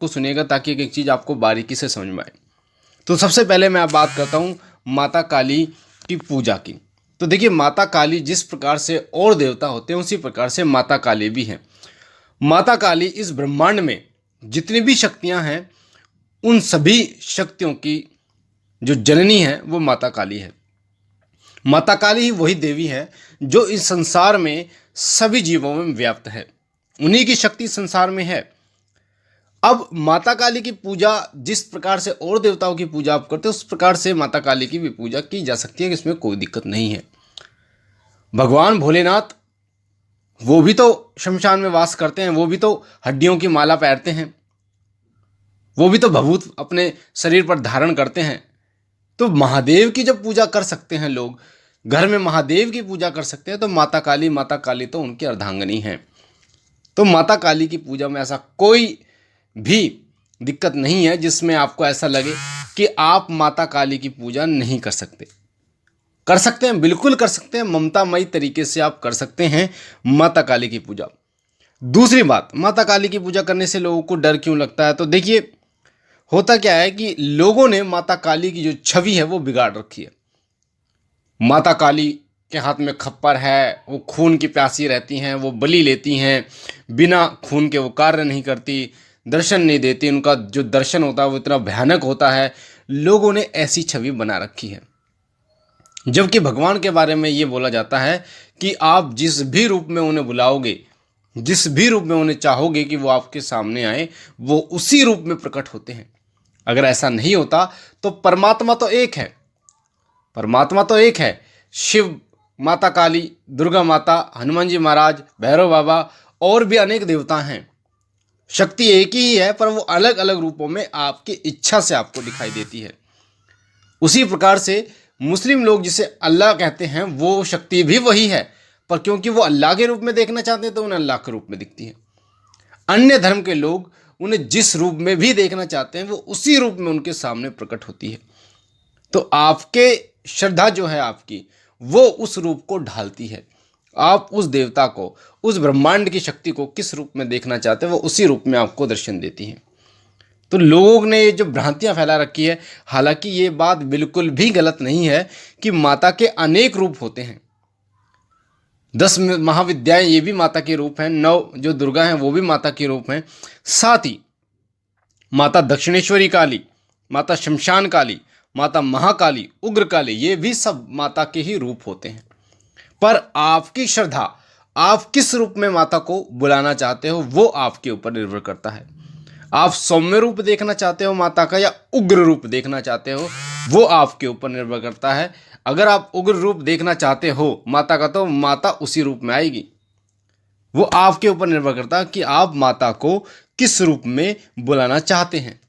को सुनिएगा ताकि एक एक चीज़ आपको बारीकी से समझ में आए। तो सबसे पहले मैं आप बात करता हूँ माता काली की पूजा की। तो देखिए, माता काली जिस प्रकार से और देवता होते हैं उसी प्रकार से माता काली भी हैं। माता काली इस ब्रह्मांड में जितनी भी शक्तियां हैं उन सभी शक्तियों की जो जननी है वो माता काली है। माता काली ही वही देवी है जो इस संसार में सभी जीवों में व्याप्त है, उन्हीं की शक्ति संसार में है। अब माता काली की पूजा जिस प्रकार से और देवताओं की पूजा आप करते हो उस प्रकार से माता काली की भी पूजा की जा सकती है, इसमें कोई दिक्कत नहीं है। भगवान भोलेनाथ वो भी तो शमशान में वास करते हैं, वो भी तो हड्डियों की माला पहनते हैं, वो भी तो भभूत अपने शरीर पर धारण करते हैं। तो महादेव की जब पूजा कर सकते हैं लोग, घर में महादेव की पूजा कर सकते हैं, तो माता काली तो उनकी अर्धांगिनी हैं। तो माता काली की पूजा में ऐसा कोई भी दिक्कत नहीं है जिसमें आपको ऐसा लगे कि आप माता काली की पूजा नहीं कर सकते। कर सकते हैं, बिल्कुल कर सकते हैं, ममतामयी तरीके से आप कर सकते हैं माता काली की पूजा। दूसरी बात, माता काली की पूजा करने से लोगों को डर क्यों लगता है? तो देखिए, होता क्या है कि लोगों ने माता काली की जो छवि है वो बिगाड़ रखी है। माता काली के हाथ में खप्पर है, वो खून की प्यासी रहती हैं, वो बलि लेती हैं, बिना खून के वो कार्य नहीं करती, दर्शन नहीं देती, उनका जो दर्शन होता है वो इतना भयानक होता है। लोगों ने ऐसी छवि बना रखी है, जबकि भगवान के बारे में ये बोला जाता है कि आप जिस भी रूप में उन्हें बुलाओगे, जिस भी रूप में उन्हें चाहोगे कि वो आपके सामने आए, वो उसी रूप में प्रकट होते हैं। अगर ऐसा नहीं होता तो परमात्मा तो एक है, परमात्मा तो एक है। शिव, माता काली, दुर्गा माता, हनुमान जी महाराज, भैरव बाबा और भी अनेक देवता हैं। शक्ति एक ही है, पर वो अलग अलग रूपों में आपकी इच्छा से आपको दिखाई देती है। उसी प्रकार से मुस्लिम लोग जिसे अल्लाह कहते हैं वो शक्ति भी वही है, पर क्योंकि वो अल्लाह के रूप में देखना चाहते हैं तो उन्हें अल्लाह के रूप में दिखती है। अन्य धर्म के लोग उन्हें जिस रूप में भी देखना चाहते हैं वो उसी रूप में उनके सामने प्रकट होती है। तो आपके श्रद्धा जो है आपकी, वो उस रूप को ढालती है। आप उस देवता को, उस ब्रह्मांड की शक्ति को किस रूप में देखना चाहते हैं वो उसी रूप में आपको दर्शन देती है। तो लोगों ने ये जो भ्रांतियां फैला रखी है, हालांकि ये बात बिल्कुल भी गलत नहीं है कि माता के अनेक रूप होते हैं। 10 महाविद्याएं ये भी माता के रूप हैं, 9 जो दुर्गा हैं वो भी माता के रूप हैं। साथ ही माता दक्षिणेश्वरी काली, माता शमशान काली, माता महाकाली, उग्र काली, ये भी सब माता के ही रूप होते हैं। पर आपकी श्रद्धा, आप किस रूप में माता को बुलाना चाहते हो वो आपके ऊपर निर्भर करता है। आप सौम्य रूप देखना चाहते हो माता का या उग्र रूप देखना चाहते हो वो आपके ऊपर निर्भर करता है। अगर आप उग्र रूप देखना चाहते हो माता का तो माता उसी रूप में आएगी। वो आपके ऊपर निर्भर करता है कि आप माता को किस रूप में बुलाना चाहते हैं।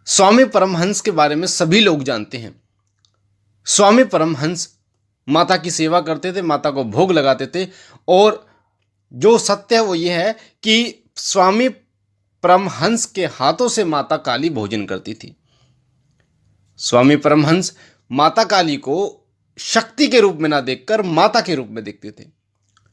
स्वामी परमहंस के बारे में सभी लोग जानते हैं। स्वामी परमहंस माता की सेवा करते थे, माता को भोग लगाते थे, और जो सत्य है वो ये है कि स्वामी परमहंस के हाथों से माता काली भोजन करती थी। स्वामी परमहंस माता काली को शक्ति के रूप में ना देखकर माता के रूप में देखते थे।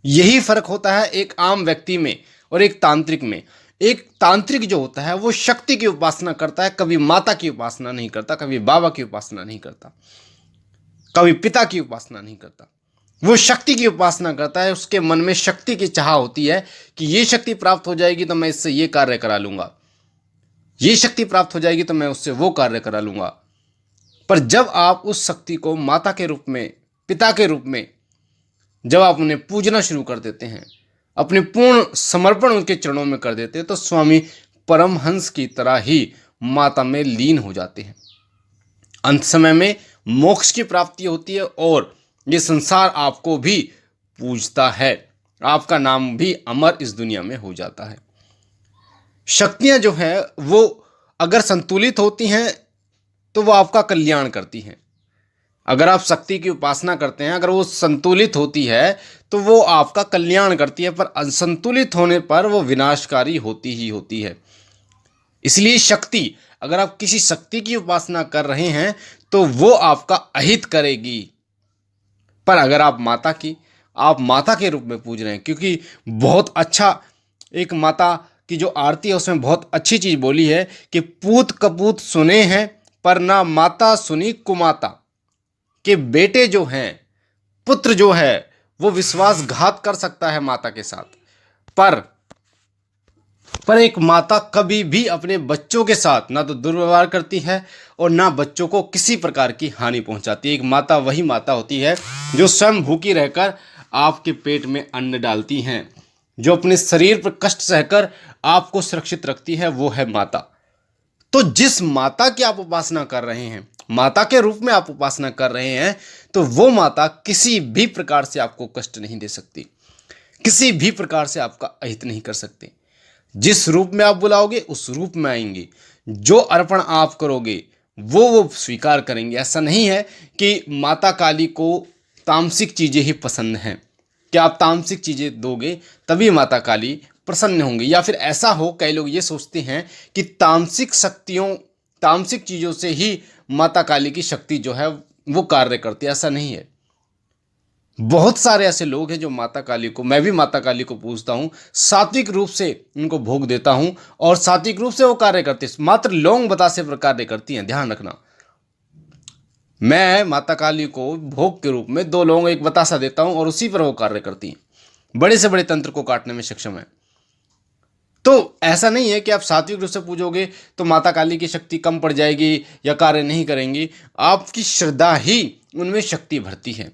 यही फर्क होता है एक आम व्यक्ति में और एक तांत्रिक में। एक तांत्रिक जो होता है वो शक्ति की उपासना करता है, कभी माता की उपासना नहीं करता, कभी बाबा की उपासना नहीं करता, कभी पिता की उपासना नहीं करता। वो शक्ति की उपासना करता है। उसके मन में शक्ति की चाह होती है कि ये शक्ति प्राप्त हो जाएगी तो मैं इससे ये कार्य करा लूंगा, ये शक्ति प्राप्त हो जाएगी तो मैं उससे वो कार्य करा लूंगा। पर जब आप उस शक्ति को माता के रूप में, पिता के रूप में जब आप उन्हें पूजना शुरू कर देते हैं, अपने पूर्ण समर्पण उनके चरणों में कर देते हैं, तो स्वामी परमहंस की तरह ही माता में लीन हो जाते हैं। अंत समय में मोक्ष की प्राप्ति होती है और ये संसार आपको भी पूजता है, आपका नाम भी अमर इस दुनिया में हो जाता है। शक्तियां जो है वो अगर संतुलित होती हैं तो वो आपका कल्याण करती हैं। अगर आप शक्ति की उपासना करते हैं, अगर वो संतुलित होती है तो वो आपका कल्याण करती है, पर असंतुलित होने पर वो विनाशकारी होती ही होती है। इसलिए शक्ति, अगर आप किसी शक्ति की उपासना कर रहे हैं तो वो आपका अहित करेगी। पर अगर आप माता के रूप में पूज रहे हैं, क्योंकि बहुत अच्छा एक माता की जो आरती है उसमें बहुत अच्छी चीज़ बोली है कि पूत कपूत सुने हैं पर ना माता सुनी कुमाता, कि बेटे जो हैं, पुत्र जो है वो विश्वासघात कर सकता है माता के साथ, पर एक माता कभी भी अपने बच्चों के साथ ना तो दुर्व्यवहार करती है और ना बच्चों को किसी प्रकार की हानि पहुंचाती है। एक माता वही माता होती है जो स्वयं भूखी रहकर आपके पेट में अन्न डालती हैं, जो अपने शरीर पर कष्ट सहकर आपको सुरक्षित रखती है, वो है माता। तो जिस माता की आप उपासना कर रहे हैं, माता के रूप में आप उपासना कर रहे हैं, तो वो माता किसी भी प्रकार से आपको कष्ट नहीं दे सकती, किसी भी प्रकार से आपका अहित नहीं कर सकती। जिस रूप में आप बुलाओगे उस रूप में आएंगे, जो अर्पण आप करोगे वो स्वीकार करेंगे। ऐसा नहीं है कि माता काली को तामसिक चीज़ें ही पसंद हैं, कि आप तामसिक चीज़ें दोगे तभी माता काली प्रसन्न होंगे, या फिर ऐसा हो, कई लोग ये सोचते हैं कि तामसिक शक्तियों, तामसिक चीज़ों से ही माता काली की शक्ति जो है वो कार्य करती है। ऐसा नहीं है। बहुत सारे ऐसे लोग हैं जो माता काली को, मैं भी माता काली को पूजता हूँ, सात्विक रूप से उनको भोग देता हूँ और सात्विक रूप से वो कार्य करती है। मात्र लौंग बतासे पर कार्य करती हैं, ध्यान रखना। मैं माता काली को भोग के रूप में 2 लौंग 1 बतासा देता हूँ और उसी पर वो कार्य करती हैं, बड़े से बड़े तंत्र को काटने में सक्षम है। तो ऐसा नहीं है कि आप सात्विक रूप से पूजोगे तो माता काली की शक्ति कम पड़ जाएगी या कार्य नहीं करेंगी। आपकी श्रद्धा ही उनमें शक्ति भरती है।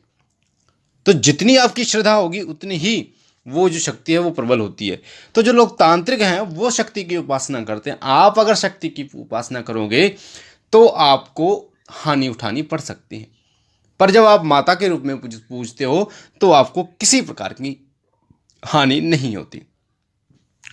तो जितनी आपकी श्रद्धा होगी उतनी ही वो जो शक्ति है वो प्रबल होती है। तो जो लोग तांत्रिक हैं वो शक्ति की उपासना करते हैं। आप अगर शक्ति की उपासना करोगे तो आपको हानि उठानी पड़ सकती है, पर जब आप माता के रूप में पूजते हो तो आपको किसी प्रकार की हानि नहीं होती।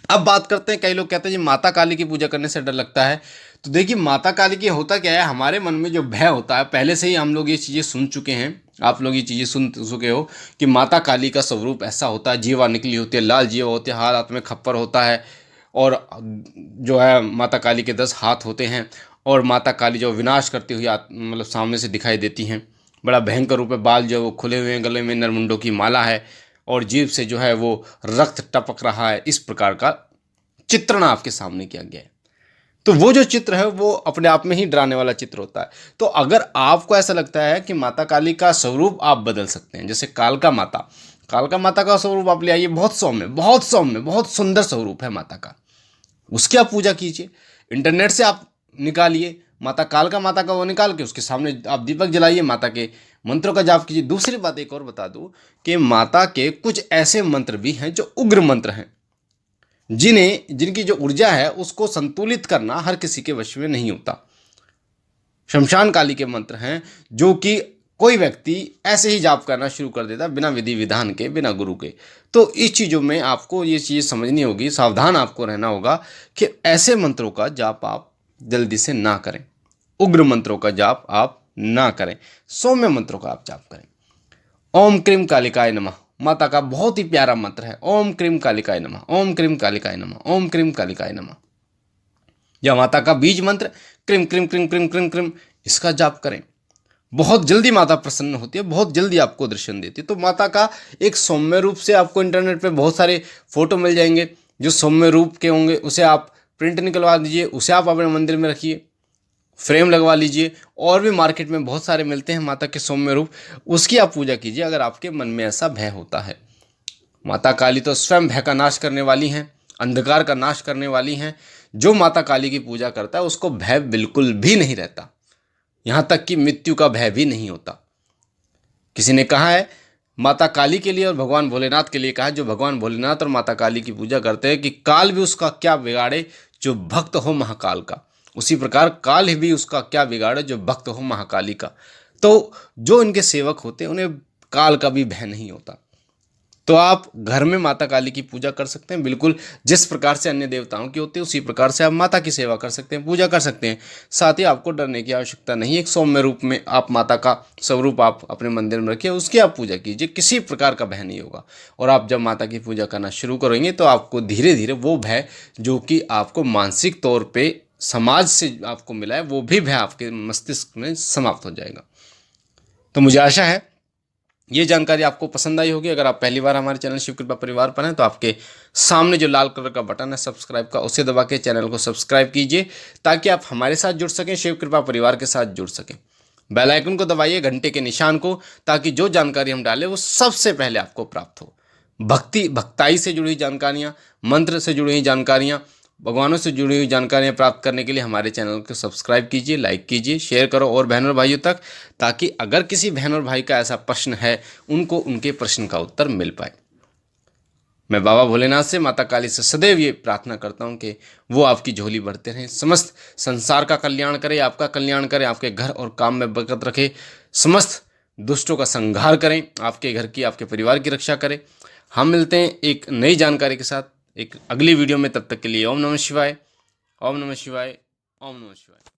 अब बात करते हैं, कई लोग कहते हैं जी माता काली की पूजा करने से डर लगता है। तो देखिए, माता काली की होता क्या है, हमारे मन में जो भय होता है, पहले से ही हम लोग ये चीज़ें सुन चुके हैं, आप लोग ये चीज़ें सुन चुके हो कि माता काली का स्वरूप ऐसा होता है, जीवा निकली होती है, लाल जीवा होती है, हाथ में खप्पर होता है, और जो है माता काली के 10 हाथ होते हैं, और माता काली जो विनाश करती हुई मतलब सामने से दिखाई देती हैं। बड़ा भयंकर रूप है, बाल जो है वो खुले हुए हैं, गले में नरमुंडों की माला है और जीभ से जो है वो रक्त टपक रहा है। इस प्रकार का चित्रण आपके सामने किया गया है। तो वो जो चित्र है वो अपने आप में ही डराने वाला चित्र होता है। तो अगर आपको ऐसा लगता है कि माता काली का स्वरूप आप बदल सकते हैं, जैसे कालका माता का स्वरूप आप ले आइए, बहुत सौम्य, बहुत सौम्य, बहुत सुंदर स्वरूप है माता का, उसकी आप पूजा कीजिए। इंटरनेट से आप निकालिए माता कालका माता का वो निकाल के उसके सामने आप दीपक जलाइए, माता के मंत्रों का जाप कीजिए। दूसरी बात एक और बता दूं कि माता के कुछ ऐसे मंत्र भी हैं जो उग्र मंत्र हैं, जिनकी जो ऊर्जा है उसको संतुलित करना हर किसी के वश में नहीं होता। शमशान काली के मंत्र हैं जो कि कोई व्यक्ति ऐसे ही जाप करना शुरू कर देता बिना विधि विधान के, बिना गुरु के। तो इस चीज़ों में आपको ये चीज़ समझनी होगी, सावधान आपको रहना होगा कि ऐसे मंत्रों का जाप आप जल्दी से ना करें, उग्र मंत्रों का जाप आप ना करें, सौम्य मंत्रों का आप जाप करें। ओम क्रीम कालिकाय नमः माता का बहुत ही प्यारा मंत्र है। ओम क्रीम कालिकाय नमः, ओम क्रीम कालिकाय नमः, ओम क्रीम कालिकाय नमः। या माता का बीज मंत्र cream cream cream cream cream cream, इसका जाप करें। बहुत जल्दी माता प्रसन्न होती है, बहुत जल्दी आपको दर्शन देती है। तो माता का एक सौम्य रूप से आपको इंटरनेट पे बहुत सारे फोटो मिल जाएंगे जो सौम्य रूप के होंगे, उसे आप प्रिंट निकलवा दीजिए, उसे आप अपने मंदिर में रखिए, फ्रेम लगवा लीजिए। और भी मार्केट में बहुत सारे मिलते हैं माता के सौम्य रूप, उसकी आप पूजा कीजिए अगर आपके मन में ऐसा भय होता है। माता काली तो स्वयं भय का नाश करने वाली हैं, अंधकार का नाश करने वाली हैं। जो माता काली की पूजा करता है उसको भय बिल्कुल भी नहीं रहता, यहाँ तक कि मृत्यु का भय भी नहीं होता। किसी ने कहा है माता काली के लिए और भगवान भोलेनाथ के लिए कहा है, जो भगवान भोलेनाथ और माता काली की पूजा करते हैं, कि काल भी उसका क्या बिगाड़े जो भक्त हो महाकाल का, उसी प्रकार काल भी उसका क्या बिगाड़े जो भक्त हो महाकाली का। तो जो इनके सेवक होते हैं उन्हें काल का भी भय नहीं होता। तो आप घर में माता काली की पूजा कर सकते हैं, बिल्कुल जिस प्रकार से अन्य देवताओं की होती है उसी प्रकार से आप माता की सेवा कर सकते हैं, पूजा कर सकते हैं। साथ ही आपको डरने की आवश्यकता नहीं। एक सौम्य रूप में आप माता का स्वरूप आप अपने मंदिर में रखिए, उसकी आप पूजा कीजिए, किसी प्रकार का भय नहीं होगा। और आप जब माता की पूजा करना शुरू करेंगे तो आपको धीरे धीरे वो भय जो कि आपको मानसिक तौर पर समाज से आपको मिला है, वो भी भय आपके मस्तिष्क में समाप्त हो जाएगा। तो मुझे आशा है ये जानकारी आपको पसंद आई होगी। अगर आप पहली बार हमारे चैनल शिव कृपा परिवार पर हैं तो आपके सामने जो लाल कलर का बटन है सब्सक्राइब का, उसे दबा के चैनल को सब्सक्राइब कीजिए ताकि आप हमारे साथ जुड़ सकें, शिव कृपा परिवार के साथ जुड़ सकें। बेल आइकन को दबाइए, घंटे के निशान को, ताकि जो जानकारी हम डालें वो सबसे पहले आपको प्राप्त हो। भक्ताई से जुड़ी हुई जानकारियाँ, मंत्र से जुड़ी हुई जानकारियाँ, भगवानों से जुड़ी हुई जानकारियाँ प्राप्त करने के लिए हमारे चैनल को सब्सक्राइब कीजिए, लाइक कीजिए, शेयर करो और बहन और भाइयों तक, ताकि अगर किसी बहन और भाई का ऐसा प्रश्न है उनको उनके प्रश्न का उत्तर मिल पाए। मैं बाबा भोलेनाथ से, माता काली से सदैव ये प्रार्थना करता हूँ कि वो आपकी झोली भरते रहें, समस्त संसार का कल्याण करे, आपका कल्याण करे, आपके घर और काम में बरकत रखे, समस्त दुष्टों का संहार करें, आपके घर की, आपके परिवार की रक्षा करें। हम मिलते हैं एक नई जानकारी के साथ एक अगली वीडियो में। तब तक के लिए ओम नमः शिवाय, ओम नमः शिवाय, ओम नमः शिवाय।